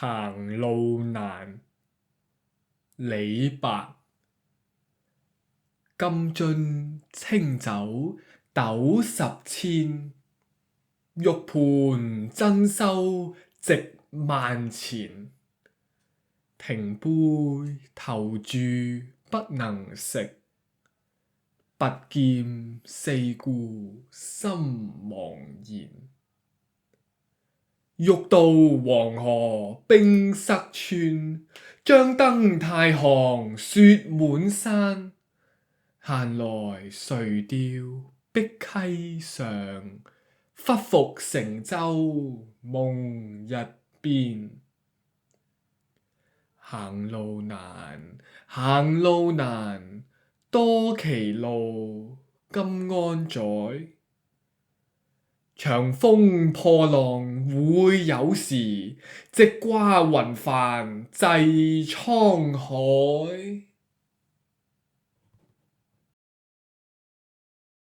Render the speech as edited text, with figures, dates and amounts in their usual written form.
行路難。李白。金樽清酒斗十千，玉盤珍羞直萬錢。停杯投箸不能食，拔劍四顧心茫然。欲渡黃河冰塞川，將登太行雪滿山。閒來垂釣碧溪上，忽復乘舟夢日邊。行路難，行路難，多歧路，今安在？長風破浪會有時，直掛雲帆濟滄海。